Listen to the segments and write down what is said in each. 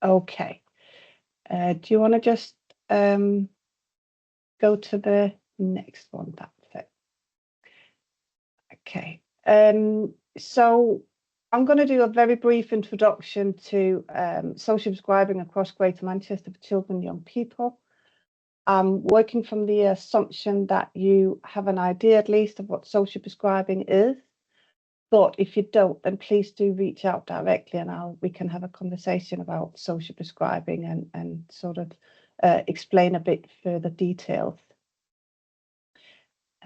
Okay. Do you want to just go to the next one? That's it. Okay. So I'm going to do a very brief introduction to social prescribing across Greater Manchester for children and young people. I'm working from the assumption that you have an idea at least of what social prescribing is. But if you don't, then please do reach out directly and we can have a conversation about social prescribing and sort of explain a bit further details.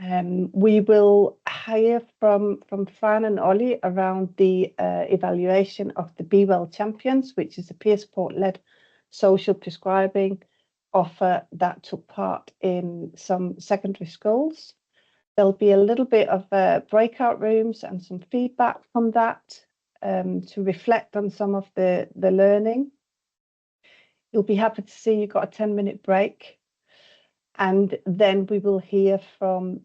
We will hear from Fran and Ollie around the evaluation of the Be Well Champions, which is a peer support-led social prescribing offer that took part in some secondary schools. There'll be a little bit of breakout rooms and some feedback from that to reflect on some of the learning. You'll be happy to see you've got a 10-minute break. And then we will hear from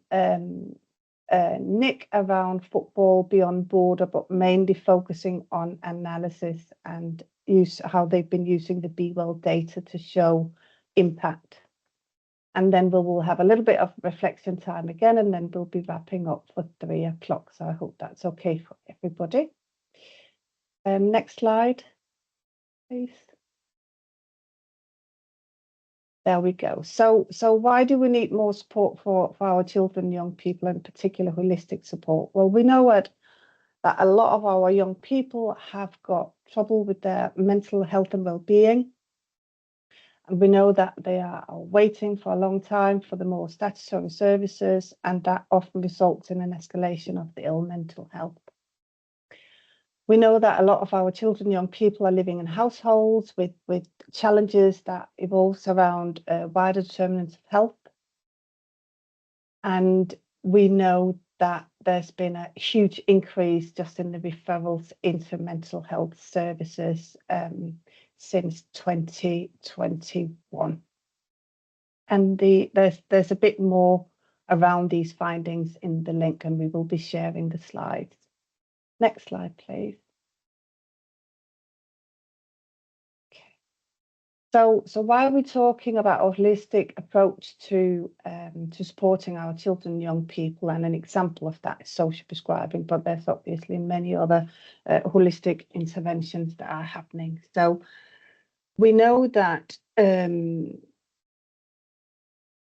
Nick around football beyond border, but mainly focusing on analysis and how they've been using the Be Well data to show impact. And then we'll have a little bit of reflection time again, and then we'll be wrapping up for 3 o'clock. So I hope that's okay for everybody. Next slide, please. There we go. So why do we need more support for our children and young people, in particular holistic support? Well, we know that a lot of our young people have got trouble with their mental health and well-being. And we know that they are waiting for a long time for the more statutory services, and that often results in an escalation of the ill mental health. We know that a lot of our children and young people are living in households with challenges that evolves around wider determinants of health. And we know that there's been a huge increase just in the referrals into mental health services since 2021. And there's a bit more around these findings in the link, and we will be sharing the slides. Next slide, please. Okay. So why are we talking about a holistic approach to supporting our children and young people? And an example of that is social prescribing, but there's obviously many other holistic interventions that are happening. So we know that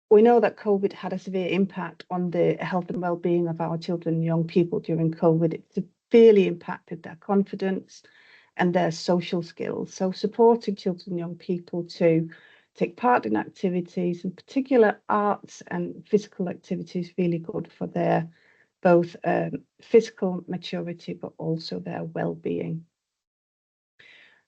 COVID had a severe impact on the health and well-being of our children and young people during COVID. It severely impacted their confidence and their social skills. So supporting children and young people to take part in activities, in particular arts and physical activities, really good for their both physical maturity, but also their well-being.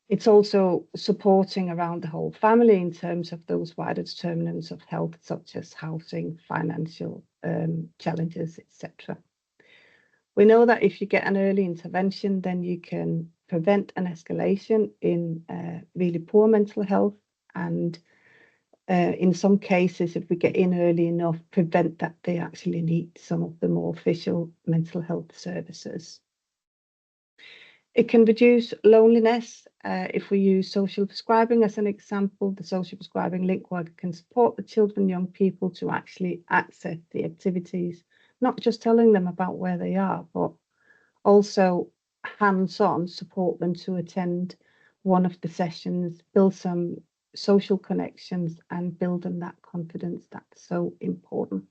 It's also supporting around the whole family in terms of those wider determinants of health, such as housing, financial challenges, etc. We know that if you get an early intervention, then you can prevent an escalation in really poor mental health, and in some cases, if we get in early enough, prevent that they actually need some of the more official mental health services. It can reduce loneliness. If we use social prescribing as an example, the social prescribing link worker can support the children and young people to actually access the activities, not just telling them about where they are, but also hands-on support them to attend one of the sessions, build some social connections and build them that confidence that's so important.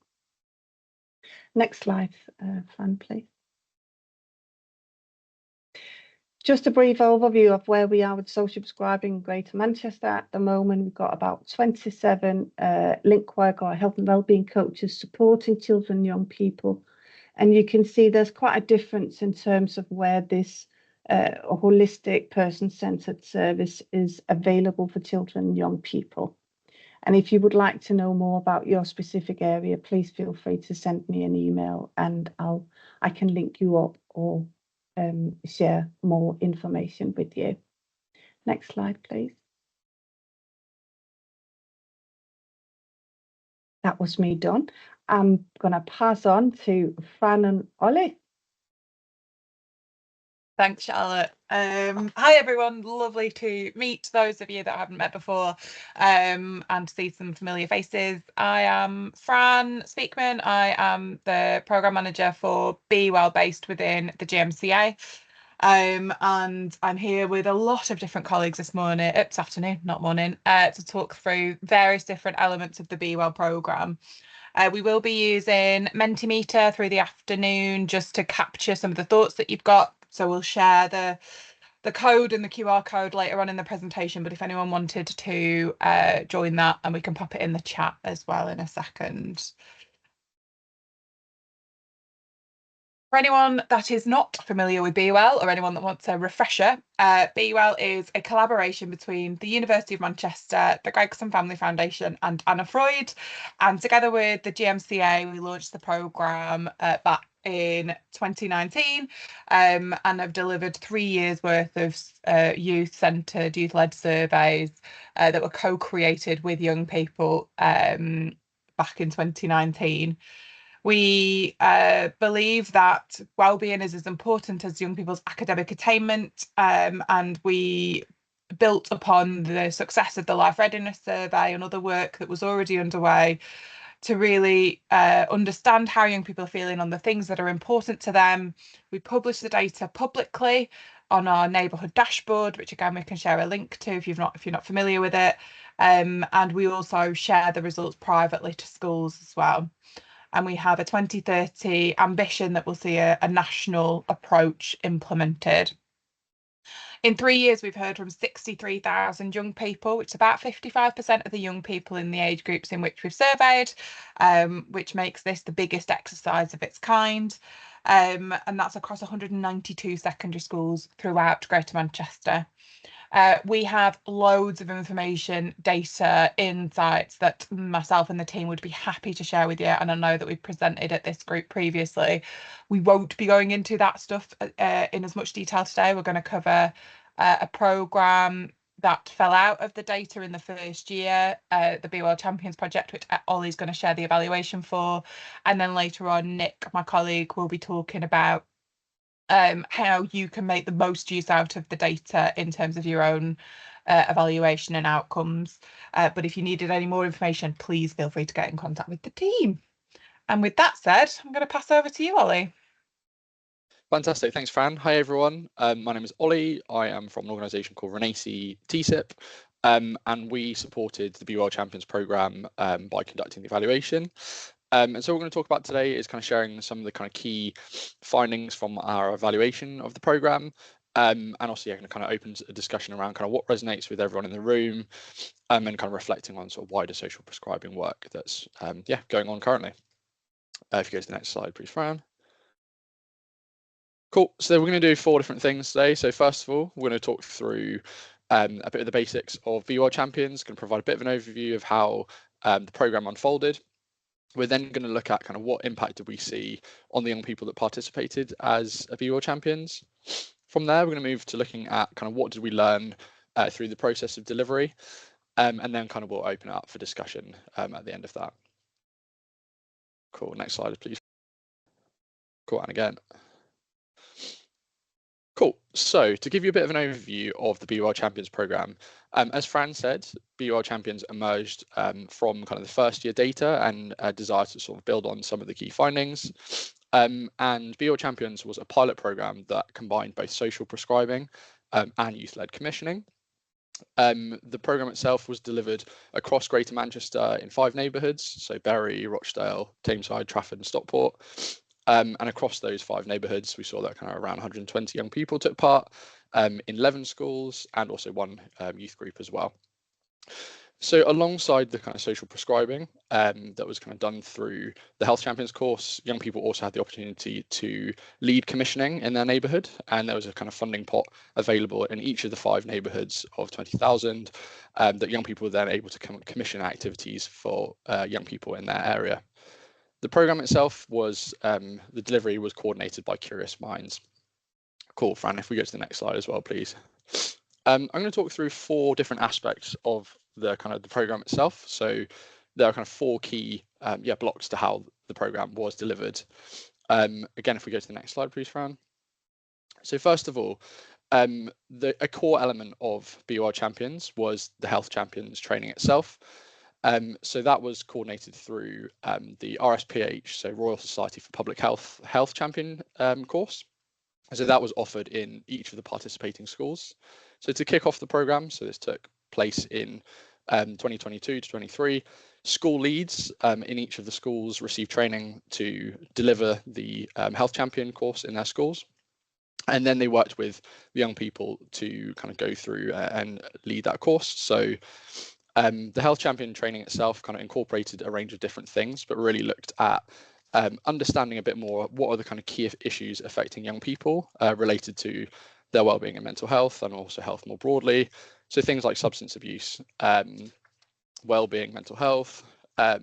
Next slide, Fran, please. Just a brief overview of where we are with social prescribing in Greater Manchester. At the moment, we've got about 27 link work or health and wellbeing coaches supporting children and young people. And you can see there's quite a difference in terms of where this holistic person-centered service is available for children and young people. And if you would like to know more about your specific area, please feel free to send me an email and I can link you up or share more information with you. Next slide, please. That was me done. I'm going to pass on to Fran and Ollie. Thanks, Charlotte. Hi, everyone. Lovely to meet those of you that I haven't met before and to see some familiar faces. I am Fran Speakman. I am the Programme Manager for Be Well based within the GMCA. And I'm here with a lot of different colleagues this afternoon, not morning, to talk through various different elements of the Be Well programme. We will be using Mentimeter through the afternoon just to capture some of the thoughts that you've got. So we'll share the code and the QR code later on in the presentation. But if anyone wanted to join that, and we can pop it in the chat as well in a second. For anyone that is not familiar with Be Well, or anyone that wants a refresher, Be Well is a collaboration between the University of Manchester, the Gregson Family Foundation and Anna Freud. And together with the GMCA, we launched the programme back in 2019 and have delivered 3 years worth of youth-centred, youth-led surveys that were co-created with young people back in 2019. We believe that wellbeing is as important as young people's academic attainment, and we built upon the success of the Life Readiness Survey and other work that was already underway to really understand how young people are feeling on the things that are important to them. We publish the data publicly on our neighbourhood dashboard, which again we can share a link to if you're not familiar with it, and we also share the results privately to schools as well. And we have a 2030 ambition that will see a national approach implemented. In 3 years, we've heard from 63,000 young people, which is about 55% of the young people in the age groups in which we've surveyed, which makes this the biggest exercise of its kind. And that's across 192 secondary schools throughout Greater Manchester. We have loads of information, data, insights that myself and the team would be happy to share with you. And I know that we've presented at this group previously. We won't be going into that stuff in as much detail today. We're going to cover a programme that fell out of the data in the first year, the Be Well Champions project, which Ollie's going to share the evaluation for. And then later on, Nick, my colleague, will be talking about how you can make the most use out of the data in terms of your own evaluation and outcomes. But if you needed any more information, please feel free to get in contact with the team. And with that said, I'm going to pass over to you, Ollie. Fantastic. Thanks, Fran. Hi, everyone. My name is Ollie. I am from an organisation called Renacy TCYP, and we supported the Be Well Champions programme by conducting the evaluation. And so what we're going to talk about today is kind of sharing some of the kind of key findings from our evaluation of the programme, and also going to kind of open a discussion around kind of what resonates with everyone in the room, and kind of reflecting on sort of wider social prescribing work that's going on currently. If you go to the next slide, please, Fran. Cool. So we're going to do 4 different things today. So first of all, we're going to talk through a bit of the basics of Be Well Champions, going to provide a bit of an overview of how the programme unfolded. We're then going to look at kind of what impact did we see on the young people that participated as Be Well Champions. From there, we're going to move to looking at kind of what did we learn through the process of delivery, and then kind of we'll open it up for discussion at the end of that. Cool. Next slide, please. Cool. And again. Cool. So to give you a bit of an overview of the Be Well Champions programme, as Fran said, Be Well Champions emerged from kind of the first year data and a desire to sort of build on some of the key findings. And Be Well Champions was a pilot programme that combined both social prescribing and youth-led commissioning. The programme itself was delivered across Greater Manchester in 5 neighbourhoods, so Bury, Rochdale, Tameside, Trafford and Stockport. And across those 5 neighbourhoods, we saw that kind of around 120 young people took part in 11 schools and also 1 youth group as well. So alongside the kind of social prescribing that was kind of done through the Health Champions course, young people also had the opportunity to lead commissioning in their neighbourhood, and there was a kind of funding pot available in each of the 5 neighbourhoods of 20,000 that young people were then able to commission activities for young people in their area. The programme itself was, the delivery was coordinated by Curious Minds. Cool, Fran, if we go to the next slide as well, please. I'm going to talk through 4 different aspects of the kind of the programme itself. So there are kind of 4 key blocks to how the programme was delivered. Again, if we go to the next slide, please, Fran. So first of all, a core element of BUR Champions was the Health Champions training itself. So that was coordinated through the RSPH, so Royal Society for Public Health Champion course. So that was offered in each of the participating schools. So to kick off the programme, so this took place in 2022 to 23, school leads in each of the schools received training to deliver the Health Champion course in their schools. And then they worked with the young people to kind of go through and lead that course. So the Health Champion training itself kind of incorporated a range of different things, but really looked at understanding a bit more what are the kind of key issues affecting young people related to their wellbeing and mental health, and also health more broadly. So things like substance abuse, wellbeing, mental health, but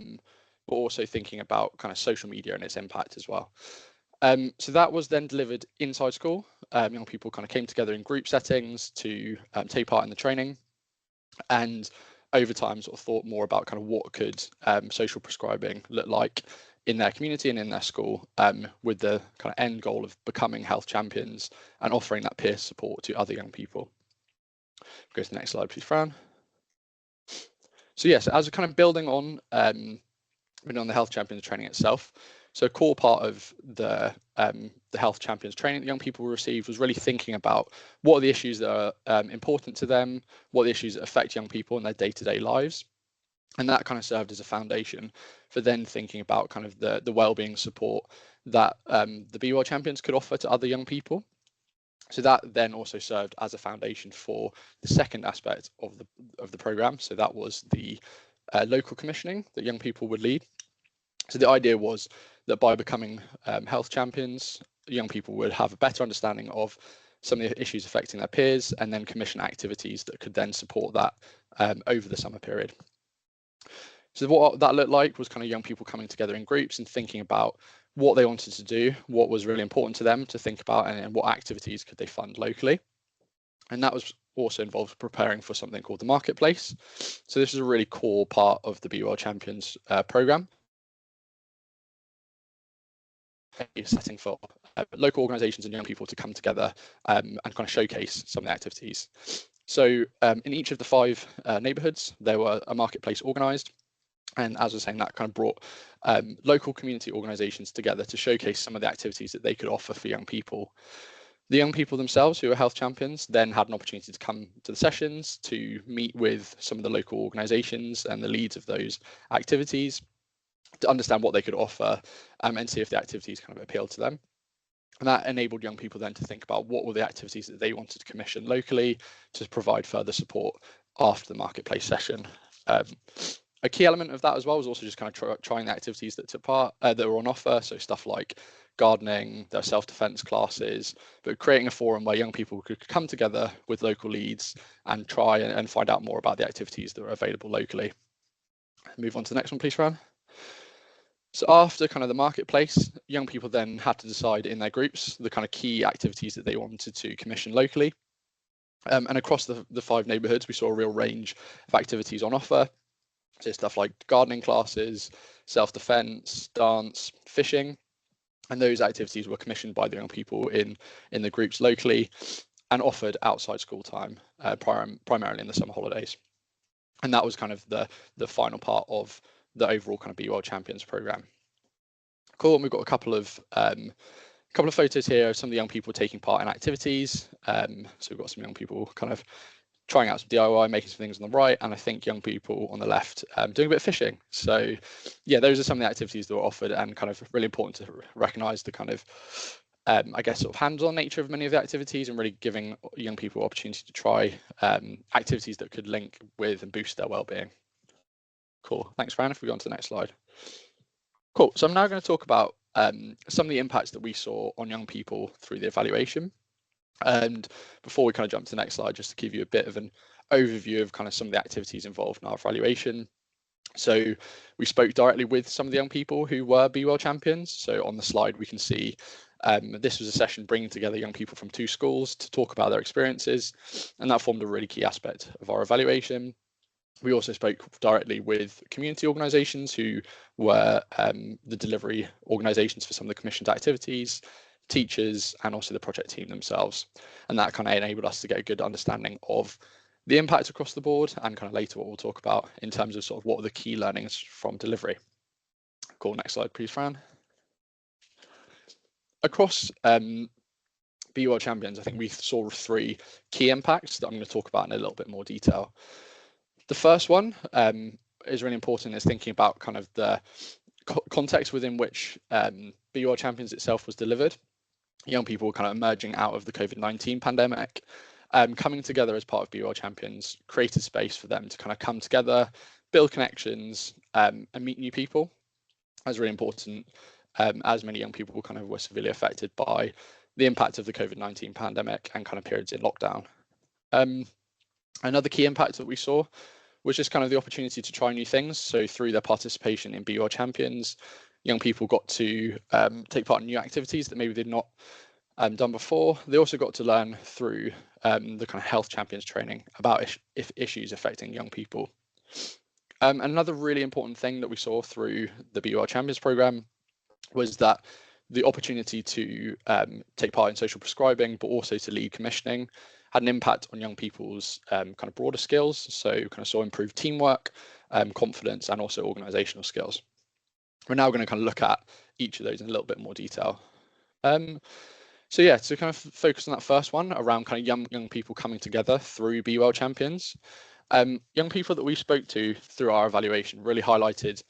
also thinking about kind of social media and its impact as well. So that was then delivered inside school. Young people kind of came together in group settings to take part in the training, and over time sort of thought more about kind of what could social prescribing look like in their community and in their school, with the kind of end goal of becoming health champions and offering that peer support to other young people. Go to the next slide, please, Fran. So yes, as a kind of building on the Health Champions training itself. So a core part of the Health Champions training that young people received was really thinking about what are the issues that are important to them, what are the issues that affect young people in their day-to-day lives. And that kind of served as a foundation for then thinking about kind of the wellbeing support that the BUR Champions could offer to other young people. So that then also served as a foundation for the second aspect of the programme. So that was the local commissioning that young people would lead. So the idea was that by becoming health champions, young people would have a better understanding of some of the issues affecting their peers, and then commission activities that could then support that over the summer period. So what that looked like was kind of young people coming together in groups and thinking about what they wanted to do, what was really important to them to think about, and what activities could they fund locally. And that was also involved preparing for something called the marketplace. So this is a really core part of the BUR Champions programme. A setting for local organisations and young people to come together and kind of showcase some of the activities. So in each of the 5 neighbourhoods, there were a marketplace organised. And as I was saying, that kind of brought local community organisations together to showcase some of the activities that they could offer for young people. The young people themselves, who were health champions, then had an opportunity to come to the sessions, to meet with some of the local organisations and the leads of those activities, to understand what they could offer and see if the activities kind of appealed to them. And that enabled young people then to think about what were the activities that they wanted to commission locally to provide further support after the marketplace session. A key element of that as well was also just kind of trying the activities that took part that were on offer. So stuff like gardening, their self-defense classes, but creating a forum where young people could come together with local leads and try and find out more about the activities that were available locally. Move on to the next one, please, Fran. So after kind of the marketplace, young people then had to decide in their groups the kind of key activities that they wanted to commission locally. And across the 5 neighbourhoods, we saw a real range of activities on offer. So stuff like gardening classes, self-defense, dance, fishing, and those activities were commissioned by the young people in the groups locally and offered outside school time, primarily in the summer holidays. And that was kind of the final part of the overall kind of BUR Champions program. Cool. And we've got a couple of photos here of some of the young people taking part in activities. So we've got some young people kind of trying out some DIY, making some things on the right, and I think young people on the left doing a bit of fishing. So yeah, those are some of the activities that were offered, and kind of really important to recognise the kind of I guess sort of hands-on nature of many of the activities, and really giving young people opportunity to try activities that could link with and boost their well-being. Cool, thanks, Fran. If we go on to the next slide. Cool, so I'm now going to talk about some of the impacts that we saw on young people through the evaluation. And before we kind of jump to the next slide, just to give you a bit of an overview of kind of some of the activities involved in our evaluation. So we spoke directly with some of the young people who were BUR champions. So on the slide, we can see this was a session bringing together young people from 2 schools to talk about their experiences, and that formed a really key aspect of our evaluation. We also spoke directly with community organisations who were the delivery organisations for some of the commissioned activities, teachers, and also the project team themselves. And that kind of enabled us to get a good understanding of the impact across the board, and kind of later what we'll talk about in terms of sort of what are the key learnings from delivery. Cool, next slide please, Fran. Across BE World Champions, I think we saw 3 key impacts that I'm going to talk about in a little bit more detail. The first one is really important, is thinking about kind of the context within which BE World Champions itself was delivered. Young people were kind of emerging out of the COVID-19 pandemic, coming together as part of BE World Champions, created space for them to kind of come together, build connections, and meet new people. That's really important, as many young people kind of were severely affected by the impact of the COVID-19 pandemic and kind of periods in lockdown. Another key impact that we saw was just kind of the opportunity to try new things. So through their participation in BE World Champions, young people got to take part in new activities that maybe they'd not done before. They also got to learn through the kind of health champions training about issues affecting young people. Another really important thing that we saw through the BE World Champions program was that the opportunity to take part in social prescribing, but also to lead commissioning, had an impact on young people's kind of broader skills. So kind of saw improved teamwork, confidence, and also organizational skills. We're now going to kind of look at each of those in a little bit more detail. So yeah, to kind of focus on that first one around kind of young people coming together through BE World Champions. Young people that we spoke to through our evaluation really highlighted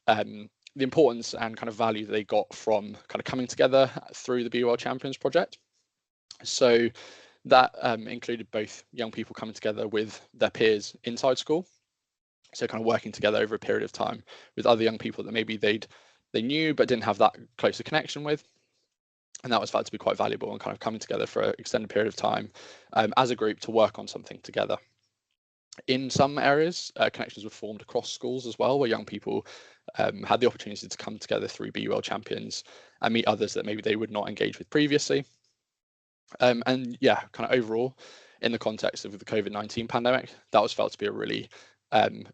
the importance and kind of value that they got from kind of coming together through the BE World Champions project. So that included both young people coming together with their peers inside school, so kind of working together over a period of time with other young people that maybe they knew but didn't have that closer connection with. And that was found to be quite valuable, and kind of coming together for an extended period of time as a group to work on something together. In some areas, connections were formed across schools as well, where young people had the opportunity to come together through BE World Champions and meet others that maybe they would not engage with previously. And yeah, kind of overall, in the context of the COVID-19 pandemic, that was felt to be a really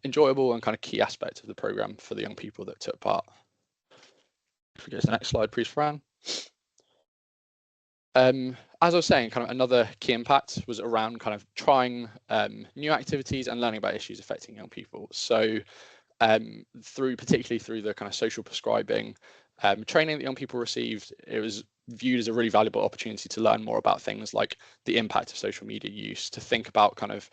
enjoyable and kind of key aspect of the program for the young people that took part. If we go to the next slide, please, Fran. As I was saying, kind of another key impact was around kind of trying new activities and learning about issues affecting young people. So particularly through the kind of social prescribing training that young people received, it was viewed as a really valuable opportunity to learn more about things like the impact of social media use, to think about kind of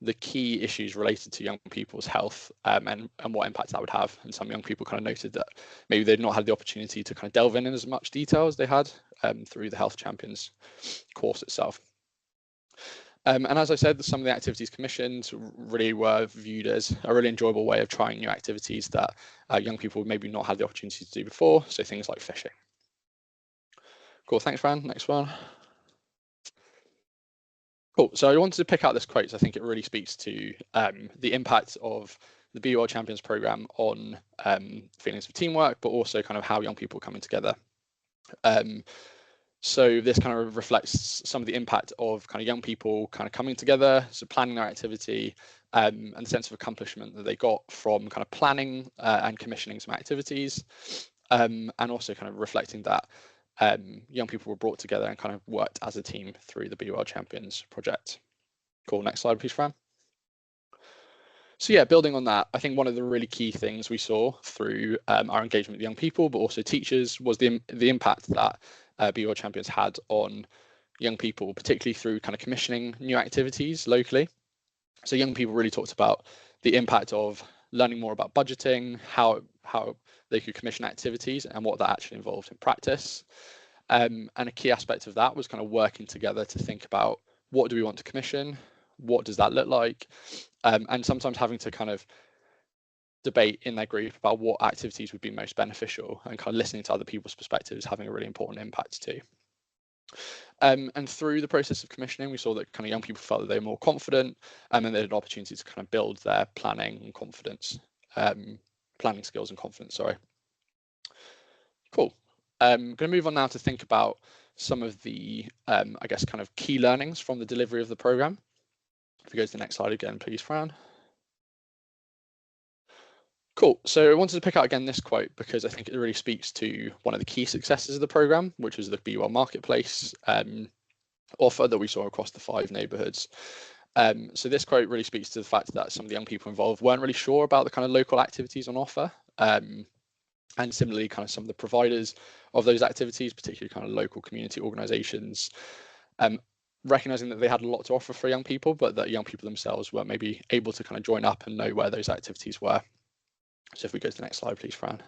the key issues related to young people's health and what impact that would have. And some young people kind of noted that maybe they'd not had the opportunity to kind of delve in as much detail as they had through the Health Champions course itself. And as I said, some of the activities commissioned really were viewed as a really enjoyable way of trying new activities that young people maybe not had the opportunity to do before. So things like fishing. Cool, thanks, Fran. Next one. Cool. So I wanted to pick out this quote. So I think it really speaks to the impact of the BE World Champions program on feelings of teamwork, but also kind of how young people are coming together. So this kind of reflects some of the impact of kind of young people kind of coming together, so planning their activity, and the sense of accomplishment that they got from kind of planning and commissioning some activities, and also kind of reflecting that young people were brought together and kind of worked as a team through the BE World Champions project. Cool, next slide please, Fran. So yeah, building on that, I think one of the really key things we saw through our engagement with young people, but also teachers, was the impact that BE World Champions had on young people, particularly through kind of commissioning new activities locally. So young people really talked about the impact of learning more about budgeting, how they could commission activities and what that actually involved in practice. And a key aspect of that was kind of working together to think about, what do we want to commission? What does that look like? And sometimes having to kind of debate in their group about what activities would be most beneficial, and kind of listening to other people's perspectives having a really important impact too. And through the process of commissioning, we saw that kind of young people felt that they were more confident, and they had an opportunity to kind of build their planning and confidence, planning skills and confidence, sorry. Cool. I'm going to move on now to think about some of the, I guess, kind of key learnings from the delivery of the program. If we go to the next slide again, please, Fran. Cool. So I wanted to pick out again this quote because I think it really speaks to one of the key successes of the program, which was the Be Well Marketplace offer that we saw across the 5 neighbourhoods. So this quote really speaks to the fact that some of the young people involved weren't really sure about the kind of local activities on offer. And similarly, kind of some of the providers of those activities, particularly kind of local community organisations, recognizing that they had a lot to offer for young people, but that young people themselves weren't maybe able to kind of join up and know where those activities were. So if we go to the next slide, please, Fran.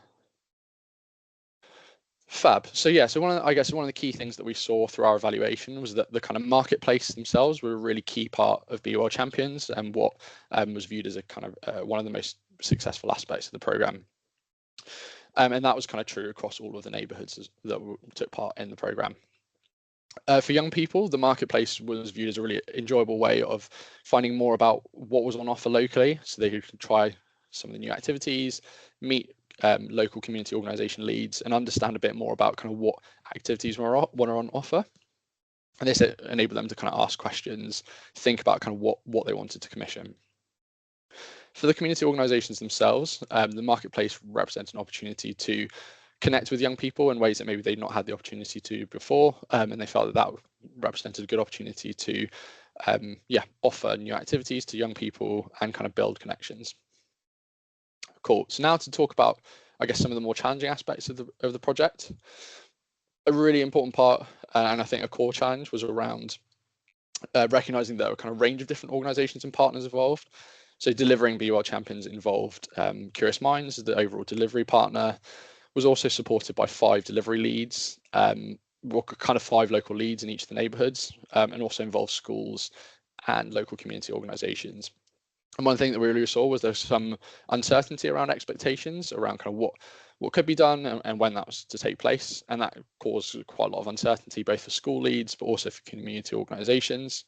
Fab. So yeah, so one of the key things that we saw through our evaluation was that the kind of marketplace themselves were a really key part of Be Well Champions and what was viewed as a kind of one of the most successful aspects of the program. And that was kind of true across all of the neighbourhoods that took part in the program. For young people, the marketplace was viewed as a really enjoyable way of finding more about what was on offer locally, so they could try some of the new activities, meet local community organisation leads, and understand a bit more about kind of what activities were on offer. And this enabled them to kind of ask questions, think about kind of what they wanted to commission. For the community organisations themselves, the marketplace represents an opportunity to connect with young people in ways that maybe they'd not had the opportunity to before, and they felt that represented a good opportunity to offer new activities to young people and kind of build connections. Cool. So now to talk about, I guess, some of the more challenging aspects of the project. A really important part, and I think a core challenge, was around recognizing there were kind of range of different organizations and partners involved. So delivering Be Well Champions involved Curious Minds as the overall delivery partner, was also supported by 5 delivery leads, kind of 5 local leads in each of the neighborhoods, and also involved schools and local community organizations. And one thing that we really saw was there's some uncertainty around expectations around kind of what could be done and when that was to take place. And that caused quite a lot of uncertainty, both for school leads, but also for community organizations.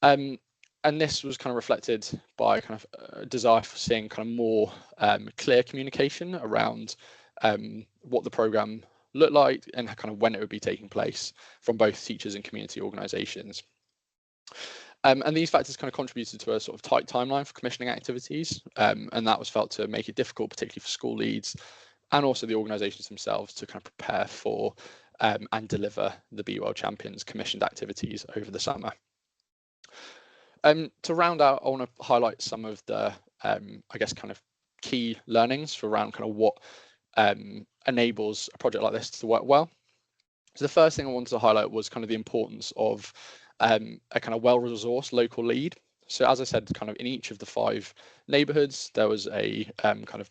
And this was kind of reflected by kind of a desire for seeing kind of more clear communication around what the program looked like and kind of when it would be taking place from both teachers and community organizations. And these factors kind of contributed to a sort of tight timeline for commissioning activities, and that was felt to make it difficult, particularly for school leads and also the organisations themselves, to kind of prepare for and deliver the Be Well Champions commissioned activities over the summer. To round out, I want to highlight some of the, I guess, kind of key learnings for around kind of what enables a project like this to work well. So the first thing I wanted to highlight was kind of the importance of a kind of well-resourced local lead. So as I said, kind of in each of the 5 neighbourhoods, there was a kind of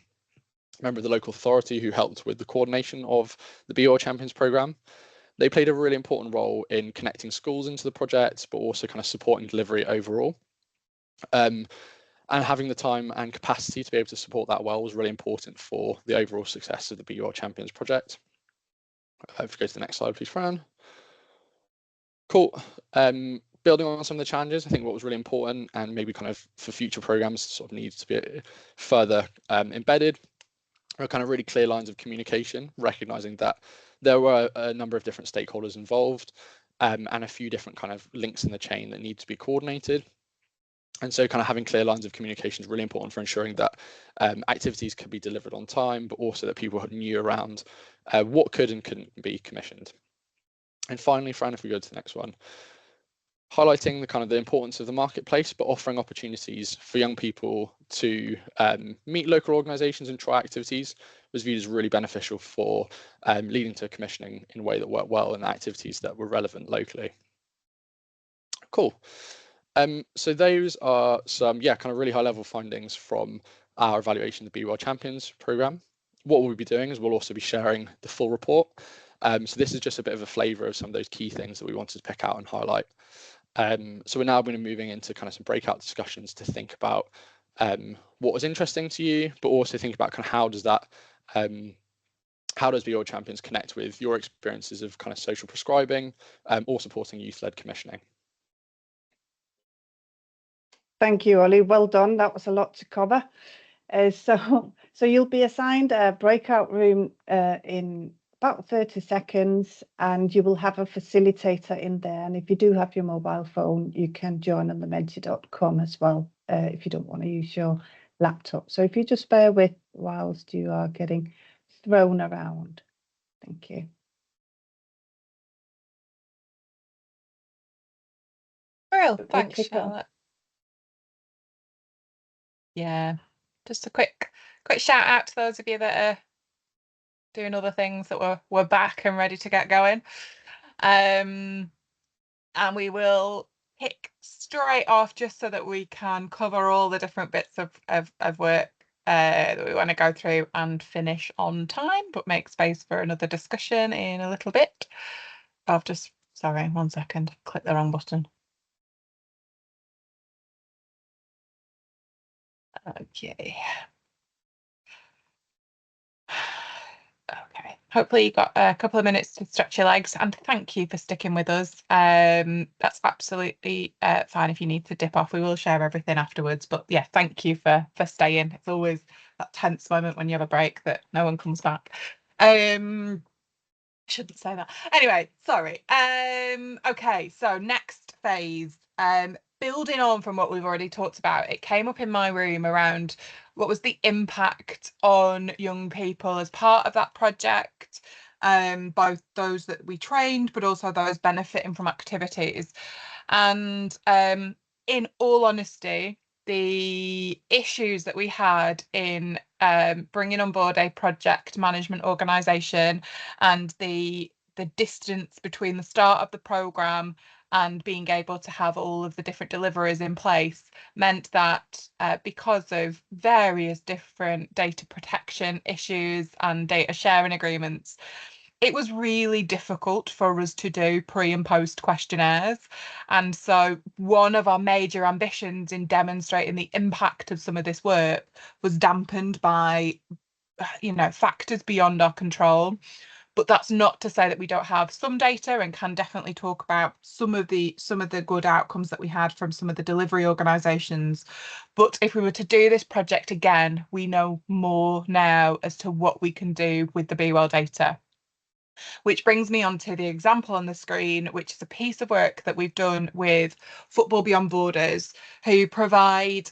member of the local authority who helped with the coordination of the Be Well Champions programme. They played a really important role in connecting schools into the project, but also kind of supporting delivery overall. And having the time and capacity to be able to support that well was really important for the overall success of the Be Well Champions project. If we go to the next slide, please, Fran. Cool. Building on some of the challenges, I think what was really important and maybe kind of for future programs sort of needs to be further embedded are kind of really clear lines of communication, recognizing that there were a number of different stakeholders involved and a few different kind of links in the chain that need to be coordinated. And so kind of having clear lines of communication is really important for ensuring that activities could be delivered on time, but also that people knew around what could and couldn't be commissioned. And finally, Fran, if we go to the next one, highlighting the kind of the importance of the marketplace, but offering opportunities for young people to meet local organisations and try activities was viewed as really beneficial for leading to commissioning in a way that worked well and activities that were relevant locally. Cool. So those are some, kind of really high level findings from our evaluation of the Be Well Champions programme. What we'll be doing is we'll also be sharing the full report. So this is just a bit of a flavour of some of those key things that we wanted to pick out and highlight. So we're now going to be moving into kind of some breakout discussions to think about what was interesting to you, but also think about kind of how does Be Well Champions connect with your experiences of kind of social prescribing or supporting youth-led commissioning. Thank you, Ollie. Well done. That was a lot to cover. So you'll be assigned a breakout room in about 30 seconds, and you will have a facilitator in there. And if you do have your mobile phone, you can join on the menti.com as well if you don't want to use your laptop. So if you just bear with whilst you are getting thrown around. Thank you. Well, We'll thanks, kick off. Charlotte. Yeah, just a quick shout out to those of you that are doing other things that we're back and ready to get going. And we will kick straight off just so that we can cover all the different bits of work that we want to go through and finish on time, but make space for another discussion in a little bit. I've just, sorry, 1 second, click the wrong button. Okay. Okay, hopefully you got a couple of minutes to stretch your legs, and thank you for sticking with us. That's absolutely fine if you need to dip off. We will share everything afterwards, but yeah, thank you for staying. It's always that tense moment when you have a break that no one comes back. Shouldn't say that. Anyway, sorry. Okay, so next phase, building on from what we've already talked about, it came up in my room around what was the impact on young people as part of that project, both those that we trained, but also those benefiting from activities. And in all honesty, the issues that we had in bringing on board a project management organisation and the distance between the start of the programme and being able to have all of the different deliveries in place meant that because of various different data protection issues and data sharing agreements, it was really difficult for us to do pre and post questionnaires. And so one of our major ambitions in demonstrating the impact of some of this work was dampened by, factors beyond our control. But that's not to say that we don't have some data, and can definitely talk about some of the good outcomes that we had from some of the delivery organisations. But if we were to do this project again, we know more now as to what we can do with the Be Well data. Which brings me on to the example on the screen, which is a piece of work that we've done with Football Beyond Borders, who provide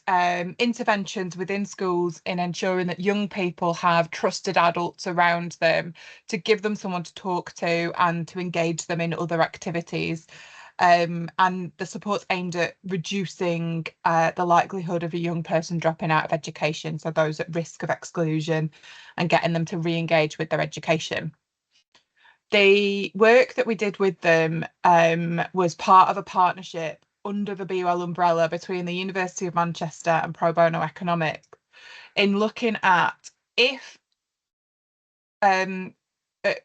interventions within schools in ensuring that young people have trusted adults around them to give them someone to talk to and to engage them in other activities. And the support's aimed at reducing the likelihood of a young person dropping out of education, so those at risk of exclusion, and getting them to re-engage with their education. The work that we did with them was part of a partnership under the Be Well umbrella between the University of Manchester and Pro Bono Economics, in looking at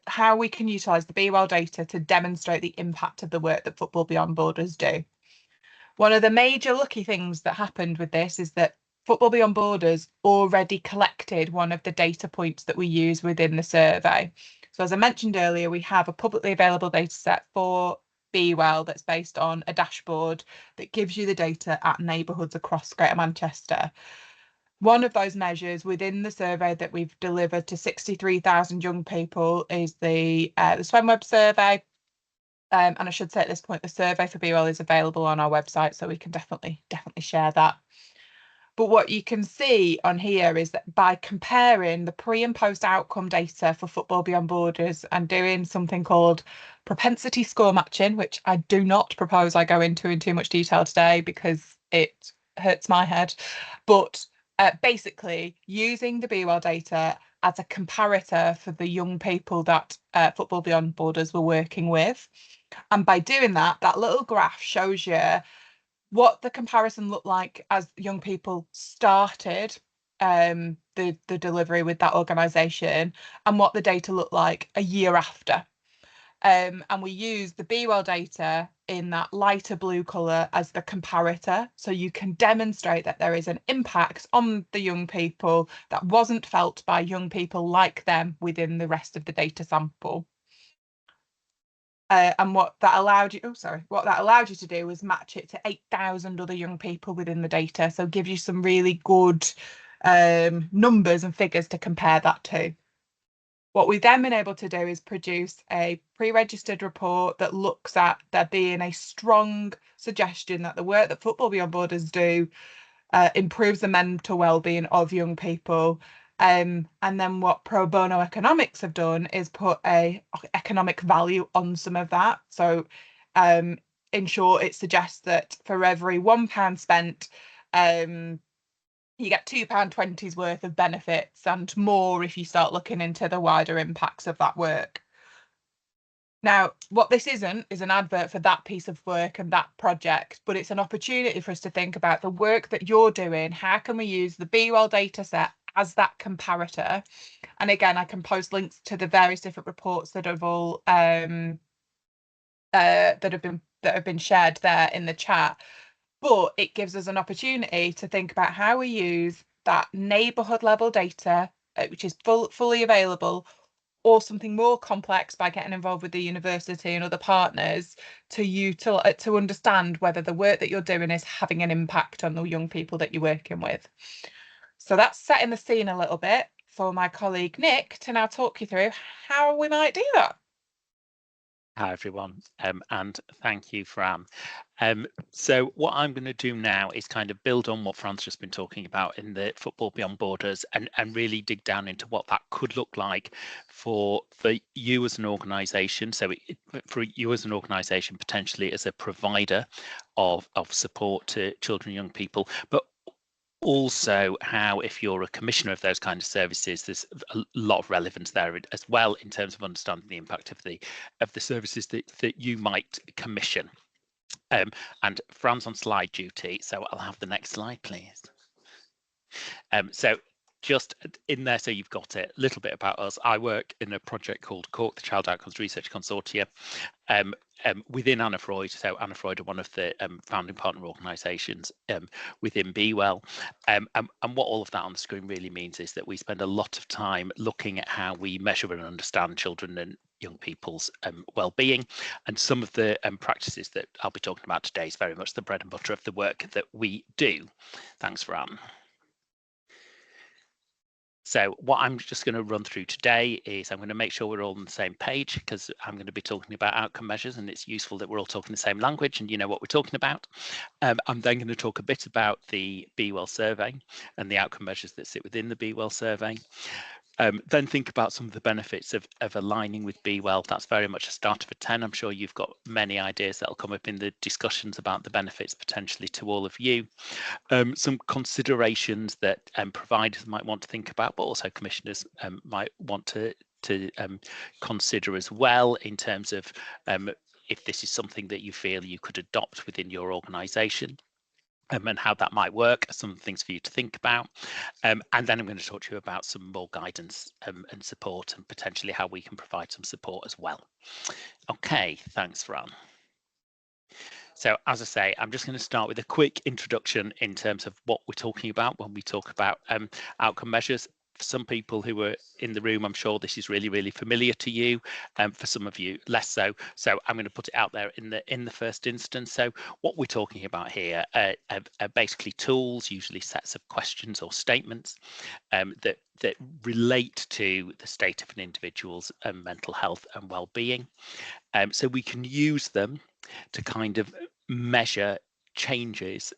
how we can utilise the Be Well data to demonstrate the impact of the work that Football Beyond Borders do. One of the major lucky things that happened with this is that Football Beyond Borders already collected one of the data points that we use within the survey. So as I mentioned earlier, we have a publicly available data set for Be Well that's based on a dashboard that gives you the data at neighbourhoods across Greater Manchester. One of those measures within the survey that we've delivered to 63,000 young people is the SwemWeb survey. And I should say at this point, the survey for Be Well is available on our website, so we can definitely share that. But what you can see on here is that by comparing the pre and post outcome data for Football Beyond Borders and doing something called propensity score matching, which I do not propose I go into in too much detail today because it hurts my head, but basically using the Be Well data as a comparator for the young people that Football Beyond Borders were working with. And by doing that, that little graph shows you what the comparison looked like as young people started the delivery with that organisation, and what the data looked like a year after. And we use the Be Well data in that lighter blue colour as the comparator, so you can demonstrate that there is an impact on the young people that wasn't felt by young people like them within the rest of the data sample. And what that allowed you to do was match it to 8,000 other young people within the data, so give you some really good numbers and figures to compare that to. What we've then been able to do is produce a pre-registered report that looks at there being a strong suggestion that the work that Football Beyond Borders do improves the mental well-being of young people. And then what pro bono economics have done is put a economic value on some of that. So in short, it suggests that for every £1 spent, you get £2.20's worth of benefits, and more if you start looking into the wider impacts of that work. Now, what this isn't is an advert for that piece of work and that project, but it's an opportunity for us to think about the work that you're doing. How can we use the BeWell data set as that comparator? And again, I can post links to the various different reports that have all that have been shared there in the chat. But it gives us an opportunity to think about how we use that neighbourhood level data, which is fully available, or something more complex by getting involved with the university and other partners to understand whether the work that you're doing is having an impact on the young people that you're working with. So that's setting the scene a little bit for my colleague Nick to now talk you through how we might do that. Hi everyone, and thank you, Fran. So what I'm going to do now is kind of build on what Fran's just been talking about in the Football Beyond Borders, and really dig down into what that could look like for you as an organisation. So for you as an organisation, potentially as a provider of support to children and young people, but also how, if you're a commissioner of those kind of services, there's a lot of relevance there as well in terms of understanding the impact of the services that you might commission. And Fran's on slide duty, so I'll have the next slide, please. So just in there, so you've got it, a little bit about us. I work in a project called CORC, the Child Outcomes Research Consortia, within Anna Freud. So Anna Freud are one of the founding partner organisations within BeWell. And what all of that on the screen really means is that we spend a lot of time looking at how we measure and understand children and young people's well-being, and some of the practices that I'll be talking about today is very much the bread and butter of the work that we do. Thanks, Fran. So what I'm just going to run through today is I'm going to make sure we're all on the same page, because I'm going to be talking about outcome measures, and it's useful that we're all talking the same language and you know what we're talking about. I'm then going to talk a bit about the BeWell survey and the outcome measures that sit within the BeWell survey. Then think about some of the benefits of aligning with BeWell. That's very much a start of a 10. I'm sure you've got many ideas that'll come up in the discussions about the benefits potentially to all of you. Some considerations that providers might want to think about, but also commissioners might want to consider as well, in terms of if this is something that you feel you could adopt within your organisation. And how that might work, some things for you to think about. And then I'm going to talk to you about some more guidance and support, and potentially how we can provide some support as well. Okay, thanks, Fran. So as I say, I'm just going to start with a quick introduction in terms of what we're talking about when we talk about outcome measures. For some people who are in the room, I'm sure this is really, really familiar to you. For some of you, less so. So I'm going to put it out there in the first instance. So what we're talking about here are basically tools, usually sets of questions or statements that relate to the state of an individual's mental health and well-being. So we can use them to kind of measure changes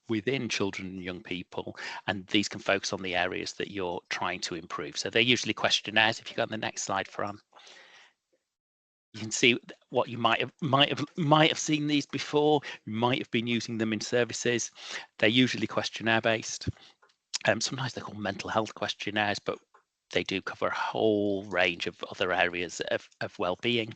within children and young people, and these can focus on the areas that you're trying to improve. So they're usually questionnaires. If you go on the next slide, Fran, you can see what you might have seen these before. You might have been using them in services. They're usually questionnaire based. Sometimes they're called mental health questionnaires, but they do cover a whole range of other areas of well-being.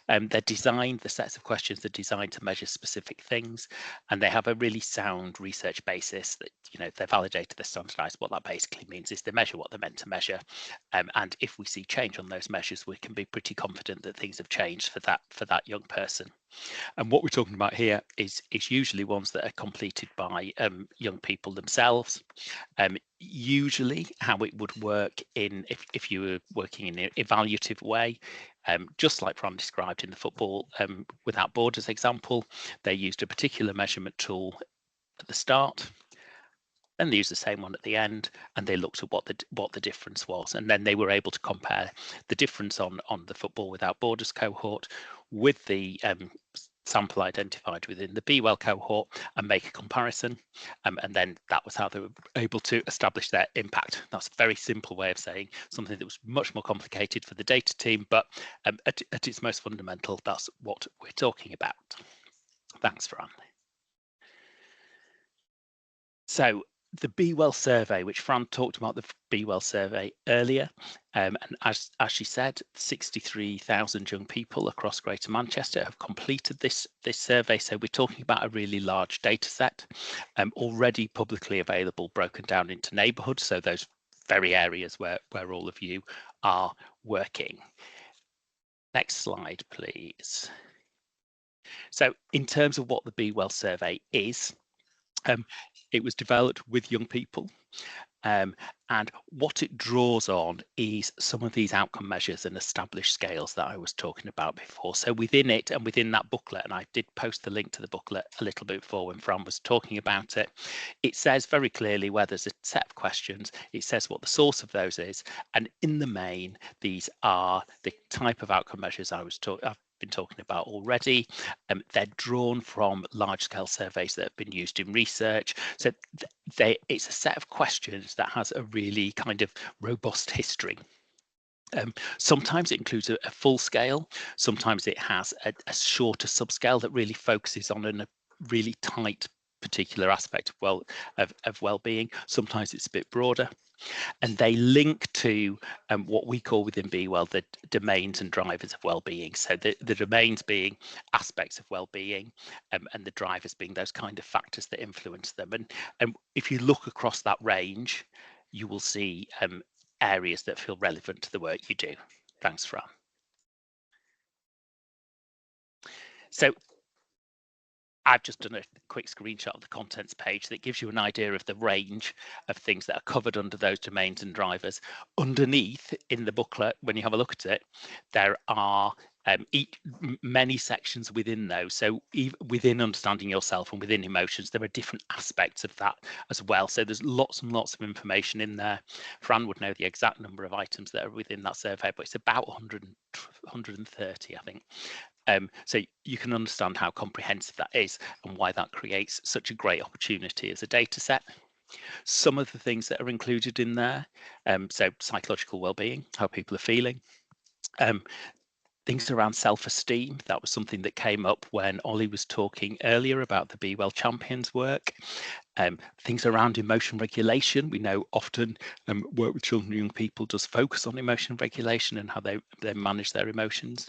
They're designed, the sets of questions are designed to measure specific things, and they have a really sound research basis that, you know, they're validated, they're standardized. What that basically means is they measure what they're meant to measure. And if we see change on those measures, we can be pretty confident that things have changed for that young person. And what we're talking about here is usually ones that are completed by young people themselves. Usually how it would work if you were working in an evaluative way, just like Fran described in the Football Without Borders example, they used a particular measurement tool at the start, and they used the same one at the end, and they looked at what the difference was, and then they were able to compare the difference on the Football Without Borders cohort with the sample identified within the Be Well cohort and make a comparison, and then that was how they were able to establish their impact. That's a very simple way of saying something that was much more complicated for the data team, but at its most fundamental, that's what we're talking about. Thanks, Fran. So the Be Well survey, which Fran talked about the Be Well survey earlier, and as she said, 63,000 young people across Greater Manchester have completed this survey. So we're talking about a really large data set, already publicly available, broken down into neighbourhoods. So those very areas where all of you are working. Next slide, please. So in terms of what the Be Well survey is, it was developed with young people, and what it draws on is some of these outcome measures and established scales that I was talking about before. So within it and within that booklet, and I did post the link to the booklet a little bit before when Fran was talking about it, it says very clearly where there's a set of questions, it says what the source of those is, and in the main, these are the type of outcome measures I've been talking about already. They're drawn from large-scale surveys that have been used in research. So it's a set of questions that has a really kind of robust history. Sometimes it includes a full scale, sometimes it has a shorter subscale that really focuses on a really tight particular aspect of well-being. Sometimes it's a bit broader, and they link to what we call within Be Well the domains and drivers of well-being. So the domains being aspects of well-being, and the drivers being those kind of factors that influence them. And if you look across that range, you will see areas that feel relevant to the work you do. Thanks, Fran. So I've just done a quick screenshot of the contents page that gives you an idea of the range of things that are covered under those domains and drivers. Underneath in the booklet, when you have a look at it, there are many sections within those. So within understanding yourself and within emotions, there are different aspects of that as well. So there's lots and lots of information in there. Fran would know the exact number of items that are within that survey, but it's about 130, I think. So you can understand how comprehensive that is and why that creates such a great opportunity as a data set. Some of the things that are included in there, so psychological well-being, how people are feeling, things around self-esteem. That was something that came up when Ollie was talking earlier about the Be Well Champions work. Things around emotion regulation. We know often work with children and young people does focus on emotion regulation and how they manage their emotions.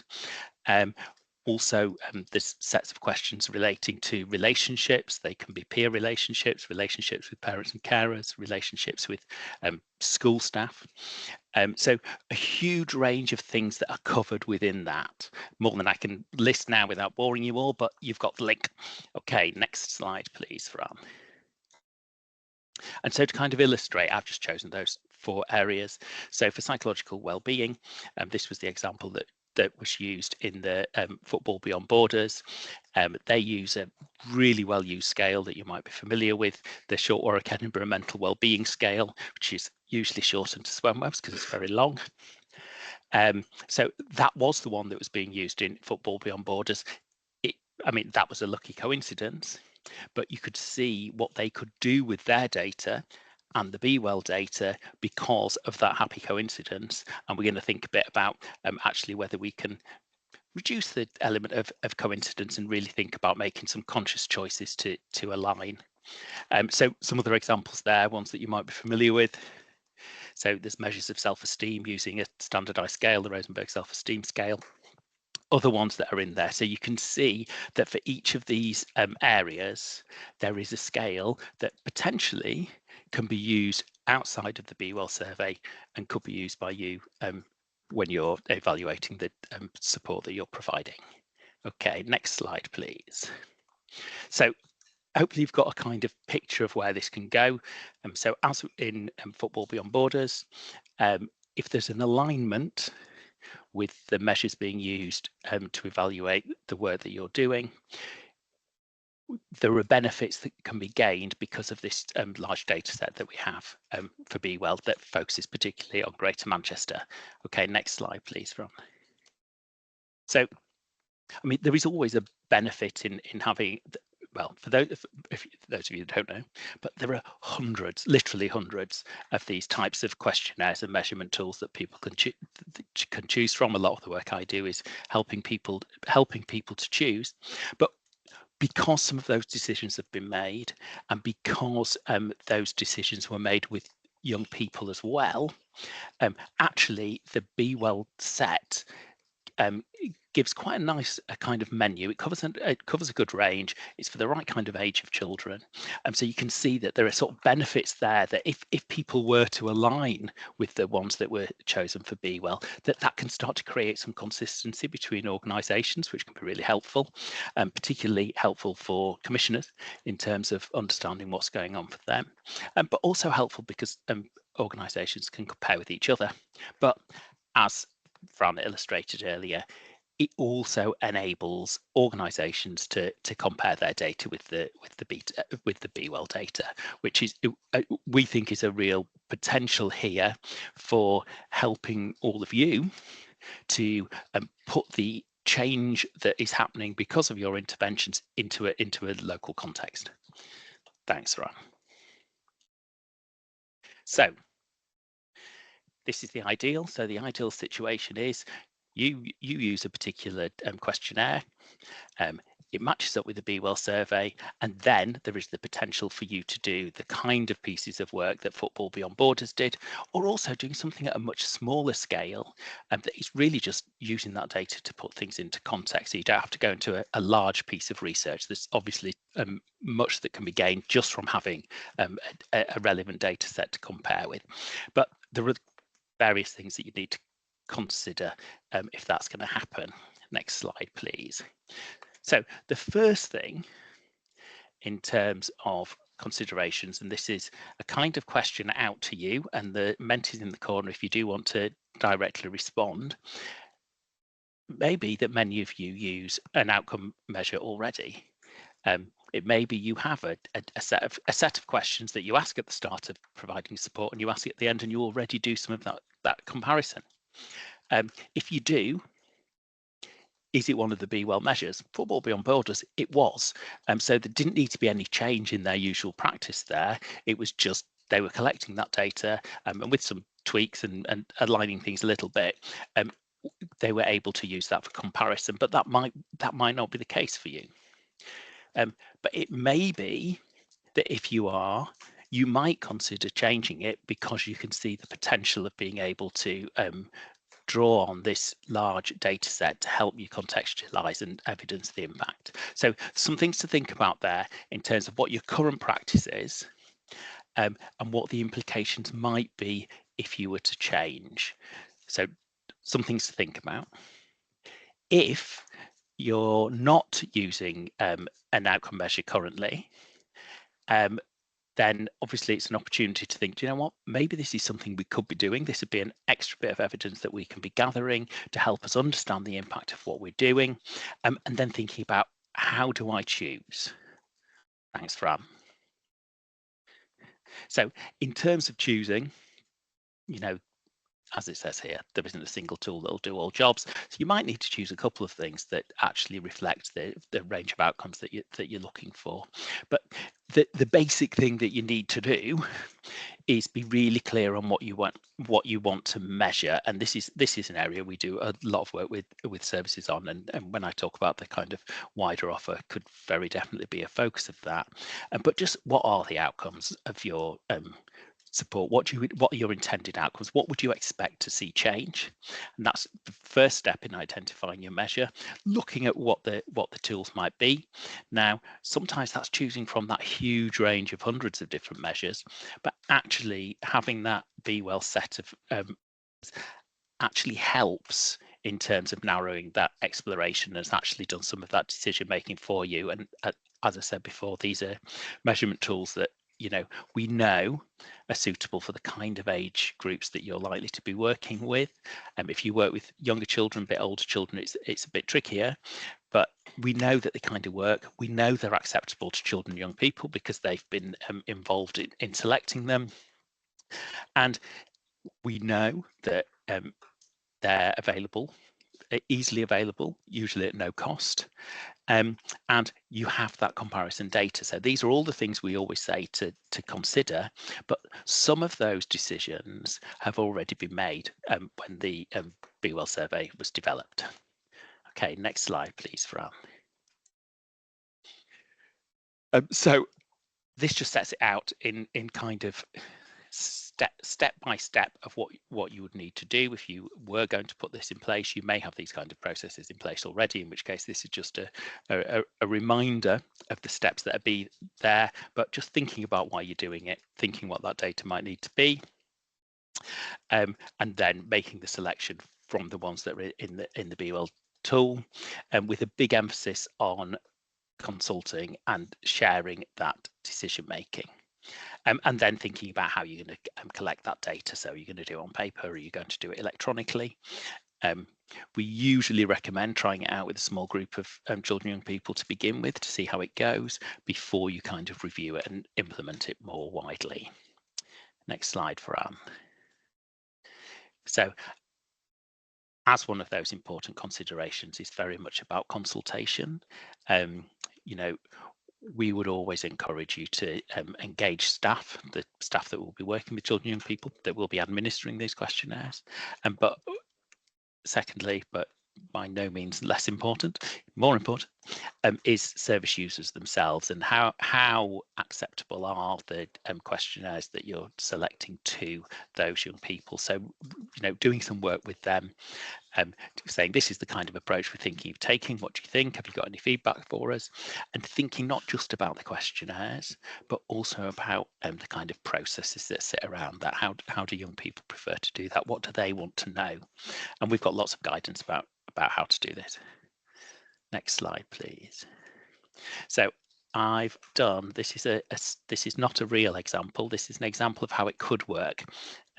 Also, there's sets of questions relating to relationships. They can be peer relationships, relationships with parents and carers, relationships with school staff. So a huge range of things that are covered within that. More than I can list now without boring you all, but you've got the link. Okay, next slide, please, Fran. And so to kind of illustrate, I've just chosen those 4 areas. So for psychological well-being, this was the example that was used in the Football Beyond Borders. They use a really well-used scale that you might be familiar with, the Short Warwick Edinburgh Mental Wellbeing Scale, which is usually shortened to SWEMWEBs because it's very long. So that was the one that was being used in Football Beyond Borders. I mean, that was a lucky coincidence, but you could see what they could do with their data and the Be Well data because of that happy coincidence. And we're going to think a bit about actually whether we can reduce the element of coincidence and really think about making some conscious choices to align. So some other examples there, ones that you might be familiar with. So there's measures of self-esteem using a standardized scale, the Rosenberg self-esteem scale. Other ones that are in there. So you can see that for each of these areas, there is a scale that potentially can be used outside of the Be Well survey and could be used by you when you're evaluating the support that you're providing. Okay, next slide, please. So hopefully you've got a kind of picture of where this can go. So as in Football Beyond Borders, if there's an alignment with the measures being used to evaluate the work that you're doing, there are benefits that can be gained because of this large data set that we have for Be Well that focuses particularly on Greater Manchester. Okay, next slide, please, Ron. So I mean, there is always a benefit in having, well, for those of you who don't know, but there are hundreds, literally hundreds of these types of questionnaires and measurement tools that people can choose from. A lot of the work I do is helping people to choose, but because some of those decisions have been made, and because those decisions were made with young people as well, actually the Be Well set gives quite a nice kind of menu. It covers a good range. It's for the right kind of age of children, so you can see that there are sort of benefits there that if people were to align with the ones that were chosen for Be Well, that can start to create some consistency between organisations, which can be really helpful, particularly helpful for commissioners in terms of understanding what's going on for them, but also helpful because organisations can compare with each other. But as Fran illustrated earlier, it also enables organisations to compare their data with the Be Well data, which is we think is a real potential here for helping all of you to put the change that is happening because of your interventions into a local context. Thanks, Fran. So this is the ideal. So the ideal situation is you use a particular questionnaire. It matches up with the Be Well survey, and then there is the potential for you to do the kind of pieces of work that Football Beyond Borders did, or also doing something at a much smaller scale, that is really just using that data to put things into context. So you don't have to go into a large piece of research. There's obviously much that can be gained just from having a relevant data set to compare with, but there are various things that you need to consider if that's going to happen. Next slide, please. So the first thing in terms of considerations, and this is a kind of question out to you, and the Mentees in the corner if you do want to directly respond. Maybe that many of you use an outcome measure already. It may be you have a set of questions that you ask at the start of providing support, and you ask at the end, and you already do some of that comparison. If you do, is it one of the Be Well measures? Football Beyond Borders, it was. So there didn't need to be any change in their usual practice there. It was just they were collecting that data, and with some tweaks and aligning things a little bit, they were able to use that for comparison. But that might not be the case for you. But it may be that if you are, you might consider changing it because you can see the potential of being able to draw on this large data set to help you contextualize and evidence the impact. So some things to think about there in terms of what your current practice is, and what the implications might be if you were to change. So some things to think about. If you're not using an outcome measure currently, then obviously it's an opportunity to think, do you know what, maybe this is something we could be doing. This would be an extra bit of evidence that we can be gathering to help us understand the impact of what we're doing, and then thinking about, how do I choose? Thanks, Fran. So in terms of choosing, you know, as it says here, there isn't a single tool that will do all jobs. So you might need to choose a couple of things that actually reflect the range of outcomes that you're looking for. But the basic thing that you need to do is be really clear on what you want to measure. And this is an area we do a lot of work with services on. And when I talk about the kind of wider offer, could very definitely be a focus of that. But just what are the outcomes of your support? What are your intended outcomes? What would you expect to see change? And that's the first step in identifying your measure, looking at what the tools might be. Now, sometimes that's choosing from that huge range of hundreds of different measures, but actually having that Be Well set of actually helps in terms of narrowing that exploration, and has actually done some of that decision making for you. And as I said before, these are measurement tools that we know are suitable for the kind of age groups that you're likely to be working with. If you work with younger children, a bit older children, it's a bit trickier, but we know that they kind of work. We know they're acceptable to children and young people because they've been involved in selecting them, and we know that they're available easily available, usually at no cost. And you have that comparison data. So these are all the things we always say to consider, but some of those decisions have already been made when the Be Well survey was developed. Okay, next slide, please, Fran. So this just sets it out in kind of step by step of what you would need to do if you were going to put this in place. You may have these kind of processes in place already, in which case this is just a reminder of the steps that are be there, but just thinking about why you're doing it, thinking what that data might need to be, and then making the selection from the ones that are in the Be Well tool, and with a big emphasis on consulting and sharing that decision making. And then thinking about how you're going to collect that data. So are you going to do it on paper, or are you going to do it electronically? We usually recommend trying it out with a small group of children and young people to begin with, to see how it goes before you kind of review it and implement it more widely. Next slide, Fran. So as one of those important considerations is very much about consultation. You know, we would always encourage you to engage staff, the staff that will be working with children and young people that will be administering these questionnaires. But secondly, but by no means less important, more important, is service users themselves, and how acceptable are the questionnaires that you're selecting to those young people. So, you know, doing some work with them, saying this is the kind of approach we're thinking of taking. What do you think? Have you got any feedback for us? And thinking not just about the questionnaires, but also about the kind of processes that sit around that. How do young people prefer to do that? What do they want to know? And we've got lots of guidance about how to do this. Next slide, please. So I've done, this is not a real example. This is an example of how it could work.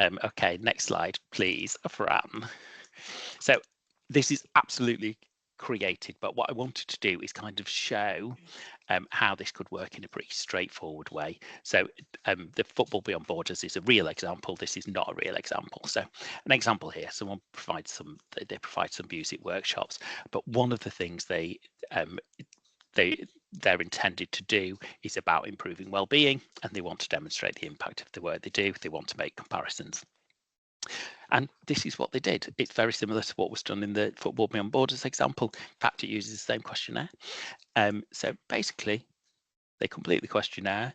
Okay, next slide, please, Fran. So this is absolutely created, but what I wanted to do is kind of show how this could work in a pretty straightforward way. So the Football Beyond Borders is a real example. This is not a real example. So an example here, someone provides some, they provide some music workshops, but one of the things they're intended to do is about improving well-being, and they want to demonstrate the impact of the work they do. They want to make comparisons. And this is what they did. It's very similar to what was done in the Football Beyond Borders example. In fact, it uses the same questionnaire. So basically, they complete the questionnaire.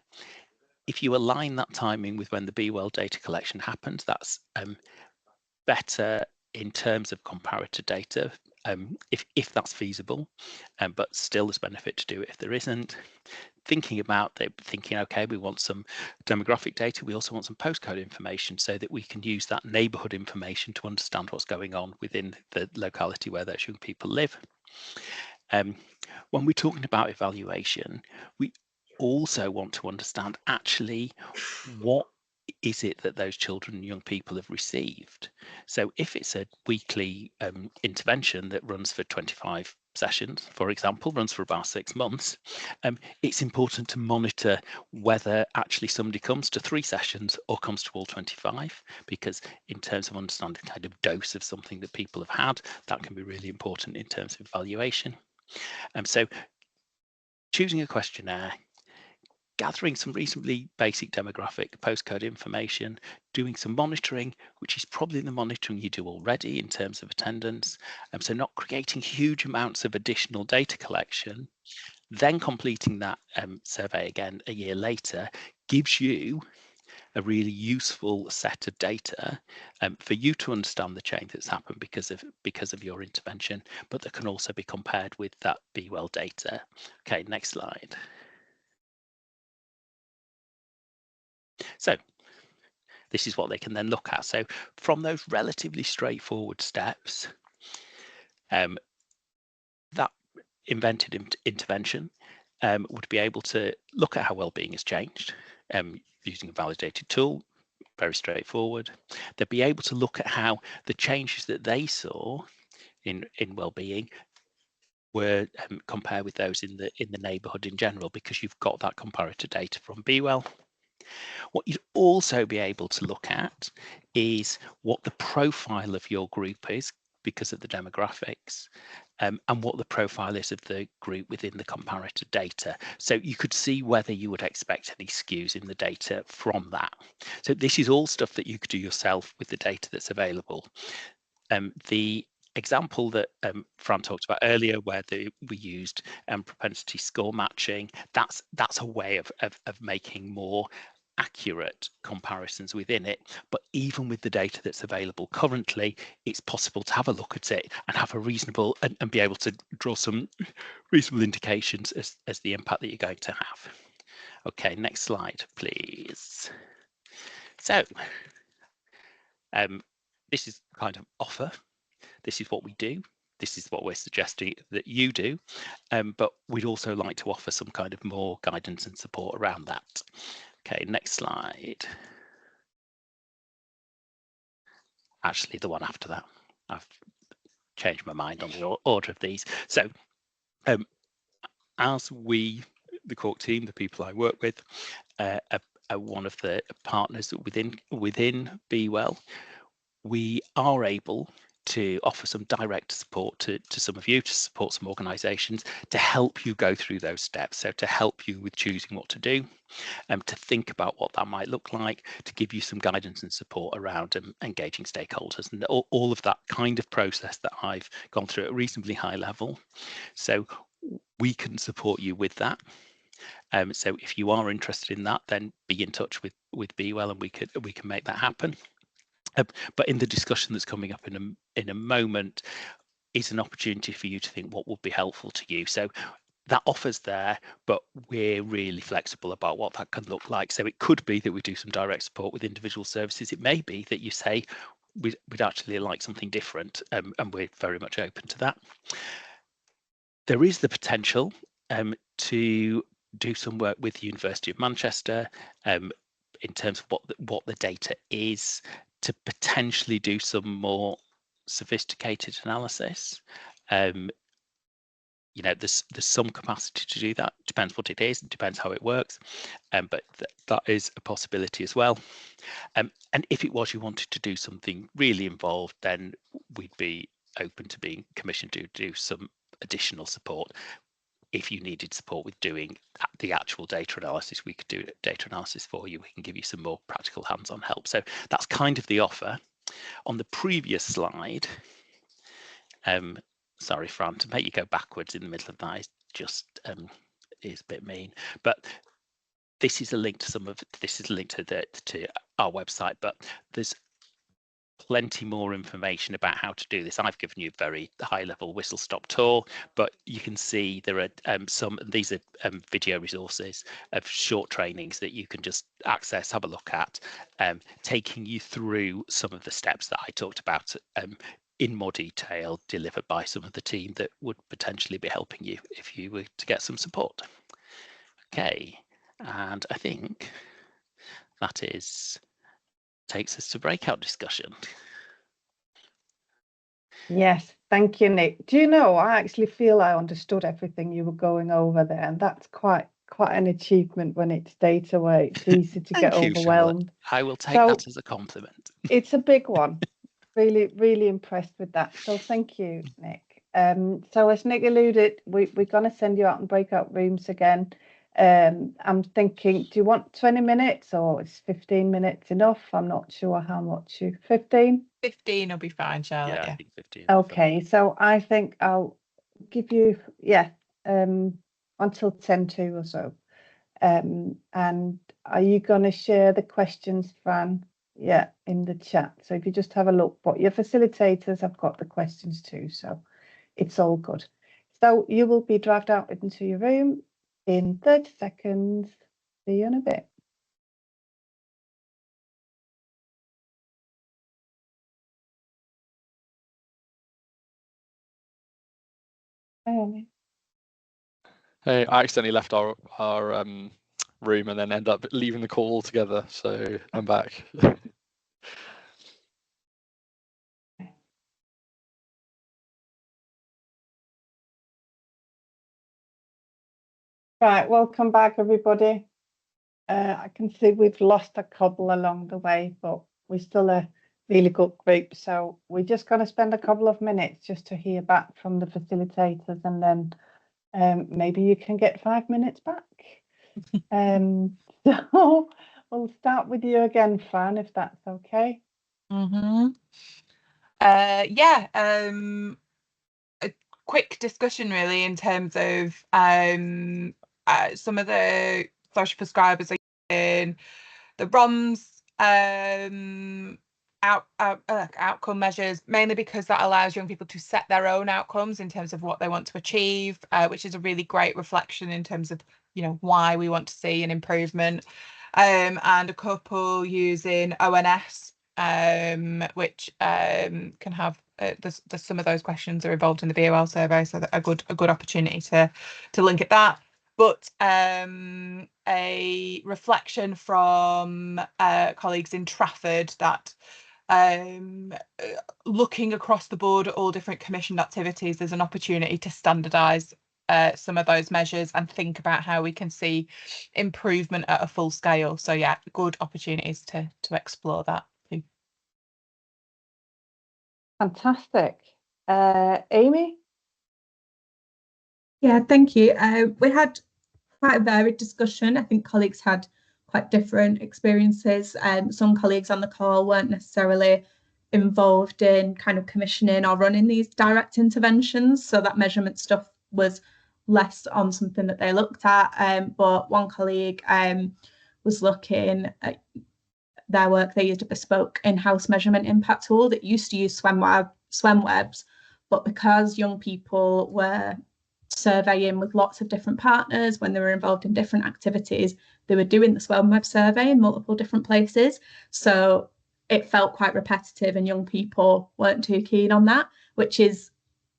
If you align that timing with when the Be Well data collection happens, that's better in terms of comparator data, if that's feasible, but still there's benefit to do it if there isn't. Thinking, okay, we want some demographic data, we also want some postcode information so that we can use that neighbourhood information to understand what's going on within the locality where those young people live. When we're talking about evaluation, we also want to understand actually what is it that those children and young people have received. So if it's a weekly intervention that runs for 25 sessions, for example, runs for about 6 months, it's important to monitor whether actually somebody comes to 3 sessions or comes to all 25, because in terms of understanding the kind of dose of something that people have had, that can be really important in terms of evaluation. So choosing a questionnaire, gathering some reasonably basic demographic postcode information, doing some monitoring, which is probably the monitoring you do already in terms of attendance, so not creating huge amounts of additional data collection, then completing that survey again a year later gives you a really useful set of data for you to understand the change that's happened because of your intervention, but that can also be compared with that Be Well data. Okay, next slide. So this is what they can then look at. So from those relatively straightforward steps, that invented intervention would be able to look at how well-being has changed using a validated tool, very straightforward. They'd be able to look at how the changes that they saw in well-being were compared with those in the neighbourhood in general, because you've got that comparator data from Be Well. What you'd also be able to look at is what the profile of your group is, because of the demographics, and what the profile is of the group within the comparator data. So you could see whether you would expect any skews in the data from that. So this is all stuff that you could do yourself with the data that's available. The example that Fran talked about earlier, where we used propensity score matching, that's a way of making more accurate comparisons within it. But even with the data that's available currently, it's possible to have a look at it and have a reasonable and be able to draw some reasonable indications as the impact that you're going to have. Okay, next slide, please. So this is kind of offer. This is what we do. This is what we're suggesting that you do, but we'd also like to offer some kind of more guidance and support around that. Okay, next slide. Actually, the one after that. I've changed my mind on the order of these. So as we, the Cork team, the people I work with, are one of the partners within Be Well, we are able to offer some direct support to some of you, to support some organisations, to help you go through those steps. So to help you with choosing what to do, to think about what that might look like, to give you some guidance and support around engaging stakeholders, and all of that kind of process that I've gone through at a reasonably high level. So we can support you with that. So if you are interested in that, then be in touch with Be Well, and we can make that happen. But in the discussion that's coming up in a moment is an opportunity for you to think what would be helpful to you. So that offer's there, but we're really flexible about what that can look like. So it could be that we do some direct support with individual services. It may be that you say we'd actually like something different, and we're very much open to that. There is the potential to do some work with the University of Manchester in terms of what the data is, to potentially do some more sophisticated analysis. You know, there's some capacity to do that. Depends what it is, it depends how it works, but that is a possibility as well. And if it was you wanted to do something really involved, then we'd be open to being commissioned to do some additional support. If you needed support with doing the actual data analysis, we could do data analysis for you. We can give you some more practical hands-on help. So that's kind of the offer. On the previous slide, sorry, Fran, to make you go backwards in the middle of that is just is a bit mean. But this is a link to to our website, but there's plenty more information about how to do this. I've given you a very high-level whistle-stop tour, but you can see there are these are video resources of short trainings that you can just access, have a look at, taking you through some of the steps that I talked about in more detail, delivered by some of the team that would potentially be helping you if you were to get some support. Okay, and I think that takes us to breakout discussion. Yes, thank you, Nick. Do you know, I actually feel I understood everything you were going over there, and that's quite an achievement when it's data where it's easy to get overwhelmed. I will take that as a compliment. It's a big one. Really impressed with that. So thank you, Nick. So as Nick alluded, we're going to send you out in breakout rooms again. I'm thinking, do you want 20 minutes or is 15 minutes enough? I'm not sure how much 15? 15 will be fine, Charlotte. Yeah, I think 15. Okay, so I think I'll give you, until 10:02 or so. And are you going to share the questions, Fran? Yeah, in the chat. So if you just have a look, but your facilitators have got the questions too, so it's all good. So you will be dragged out into your room in 30 seconds. See you in a bit. Hey, I accidentally left our room and then end up leaving the call altogether, so I'm back. Right, welcome back, everybody. I can see we've lost a couple along the way, but we're still a Really good group. So we're just going to spend a couple of minutes just to hear back from the facilitators, and then maybe you can get 5 minutes back. So we'll start with you again, Fran, if that's okay. Yeah, a quick discussion really in terms of some of the social prescribers are using the ROMs outcome measures, mainly because that allows young people to set their own outcomes in terms of what they want to achieve, which is a really great reflection in terms of, you know, why we want to see an improvement. And a couple using ONS, which can have there's some of those questions are involved in the BOL survey, so a good opportunity to link at that. But a reflection from colleagues in Trafford that looking across the board at all different commissioned activities, there's an opportunity to standardise some of those measures and think about how we can see improvement at a full scale. So yeah, good opportunities to explore that too. Fantastic. Amy? Yeah, thank you. We had quite a varied discussion. I think colleagues had quite different experiences. Some colleagues on the call weren't necessarily involved in kind of commissioning or running these direct interventions, so that measurement stuff was less on something that they looked at. But one colleague was looking at their work. They used a bespoke in-house measurement impact tool that used to use SwemWebs, but because young people were surveying with lots of different partners when they were involved in different activities, they were doing the SwemWeb survey in multiple different places. So it felt quite repetitive and young people weren't too keen on that, which is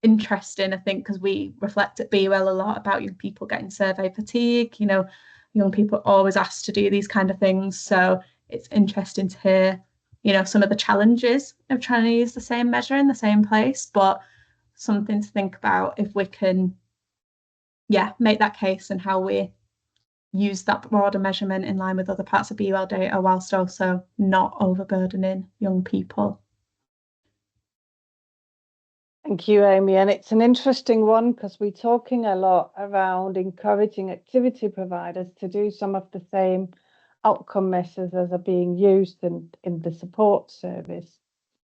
interesting, I think, because we reflect at BUL a lot about young people getting survey fatigue. You know, young people are always asked to do these kind of things. So it's interesting to hear, you know, some of the challenges of trying to use the same measure in the same place, but something to think about if we can, yeah, make that case and how we use that broader measurement in line with other parts of BUL data whilst also not overburdening young people. Thank you, Amy. And it's an interesting one because we're talking a lot around encouraging activity providers to do some of the same outcome measures as are being used in the support service.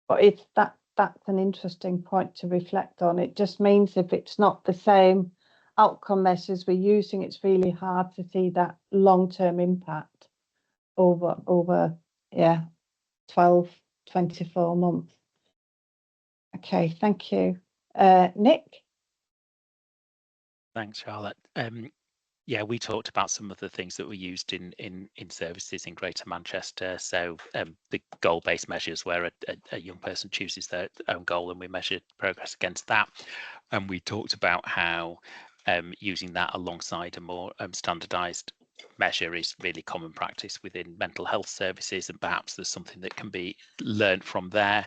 But it's that's an interesting point to reflect on. It just means if it's not the same outcome measures we're using, it's really hard to see that long-term impact over 12, 24 months. Okay, thank you. Nick? Thanks, Charlotte. Yeah, we talked about some of the things that were used in services in Greater Manchester. So the goal-based measures where a young person chooses their own goal and we measure progress against that. And we talked about how using that alongside a more standardised measure is really common practice within mental health services, and perhaps there's something that can be learned from there.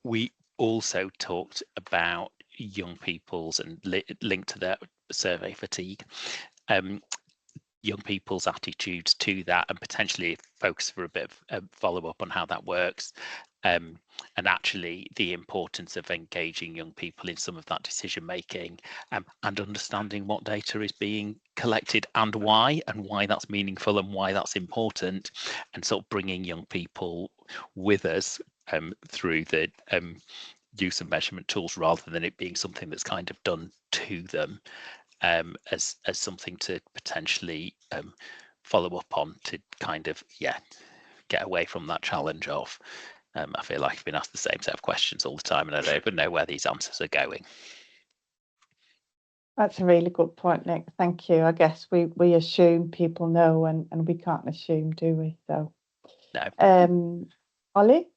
We also talked about young people's and linked to their survey fatigue, young people's attitudes to that, and potentially focus for a bit of follow-up on how that works, and actually the importance of engaging young people in some of that decision making, and understanding what data is being collected and why that's meaningful and why that's important, and sort of bringing young people with us through the use of measurement tools rather than it being something that's kind of done to them, as something to potentially follow up on, to kind of get away from that challenge of I feel like I've been asked the same set of questions all the time and I don't even know where these answers are going. That's a really good point, Nick. Thank you. I guess we assume people know, and we can't assume, do we? So no. Ollie?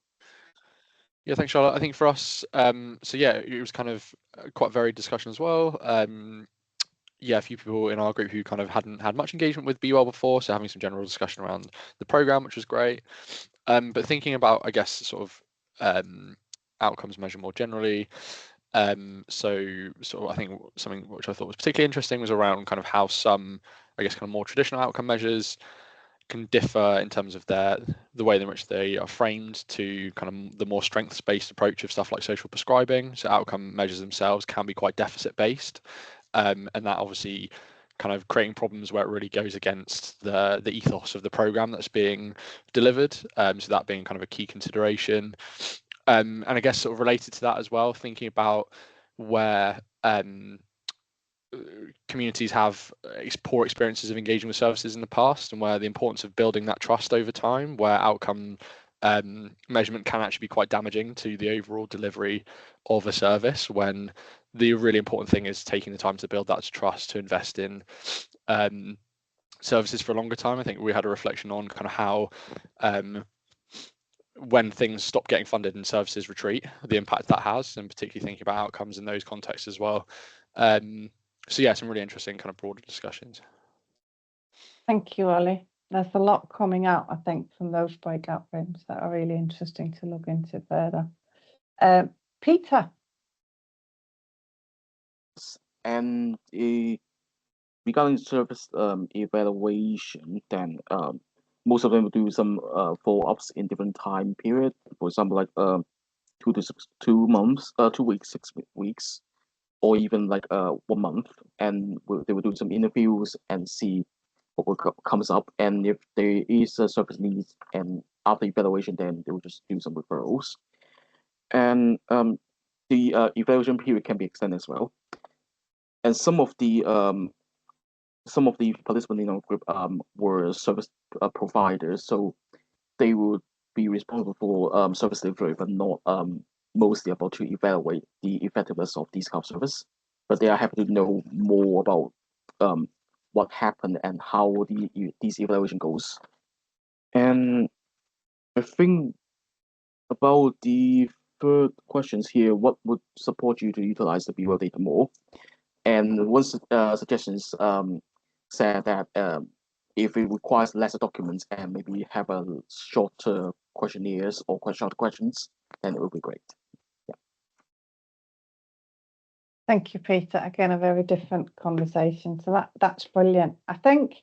Yeah, thanks, Charlotte. I think for us, so yeah, it was kind of quite a varied discussion as well. Yeah, a few people in our group who kind of hadn't had much engagement with BUL before, so having some general discussion around the program, which was great. But thinking about, I guess, sort of outcomes measure more generally. So I think something which I thought was particularly interesting was around kind of how some, I guess, kind of more traditional outcome measures can differ in terms of the way in which they are framed to kind of the more strengths-based approach of stuff like social prescribing. So outcome measures themselves can be quite deficit-based, and that obviously kind of creating problems where it really goes against the ethos of the program that's being delivered. So that being kind of a key consideration. And I guess sort of related to that as well, thinking about where communities have poor experiences of engaging with services in the past, and where the importance of building that trust over time, where outcome measurement can actually be quite damaging to the overall delivery of a service, when the really important thing is taking the time to build that trust, to invest in services for a longer time. I think we had a reflection on kind of how when things stop getting funded and services retreat, the impact that has, and particularly thinking about outcomes in those contexts as well. So yeah, some really interesting kind of broader discussions. Thank you, Ollie. There's a lot coming out, I think, from those breakout rooms that are really interesting to look into further. Peter. And regarding service evaluation, then most of them will do some follow-ups in different time period. For example, like 2 months, 2 weeks, 6 weeks, or even like 1 month, and they will do some interviews and see what comes up, and if there is a service need, and after evaluation, then they will just do some referrals. And the evaluation period can be extended as well. And some of the participants in our group were service providers, so they would be responsible for service delivery, but not mostly about to evaluate the effectiveness of these kind of service. But they are happy to know more about what happened and how these evaluation goes. And I think about the third questions here, what would support you to utilize the BWell data more? And one suggestions said that if it requires lesser documents and maybe have a shorter questionnaires or shorter questions, then it would be great. Yeah. Thank you, Peter. Again, a very different conversation. So that's brilliant. I think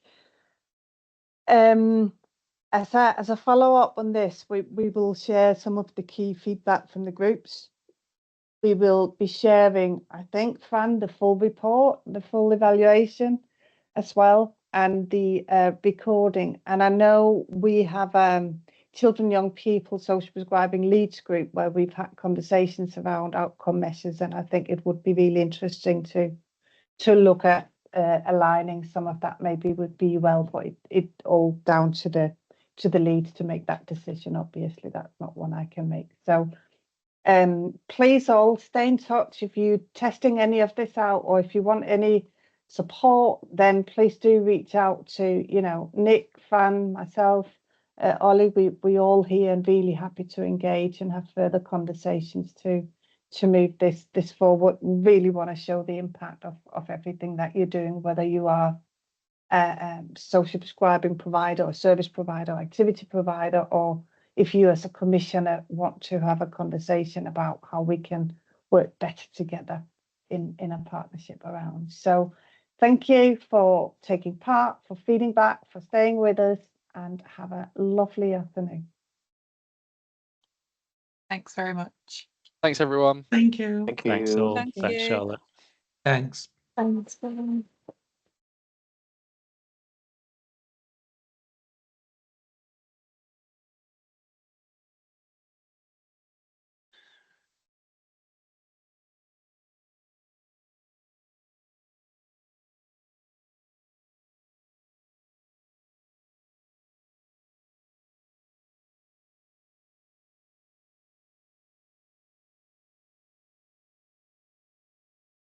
as a follow-up on this, we will share some of the key feedback from the groups. We will be sharing, I think, Fran, the full report, the full evaluation as well, and the recording. And I know we have children, young people, social prescribing leads group where we've had conversations around outcome measures, and I think it would be really interesting to look at aligning some of that maybe with BWell, but it all down to the leads to make that decision. Obviously, that's not one I can make. So please all stay in touch if you're testing any of this out, or if you want any support, then please do reach out to, you know, Nick, Fran, myself, Ollie. We all here and really happy to engage and have further conversations to move this forward. Really want to show the impact of everything that you're doing, whether you are a social prescribing provider or service provider, or activity provider, or if you as a commissioner want to have a conversation about how we can work better together in a partnership around. So thank you for taking part, for feeding back, for staying with us, and have a lovely afternoon. Thanks very much. Thanks, everyone. Thank you. Thank you. Thanks all. Thank Thanks, you. Charlotte. Thanks. Thanks.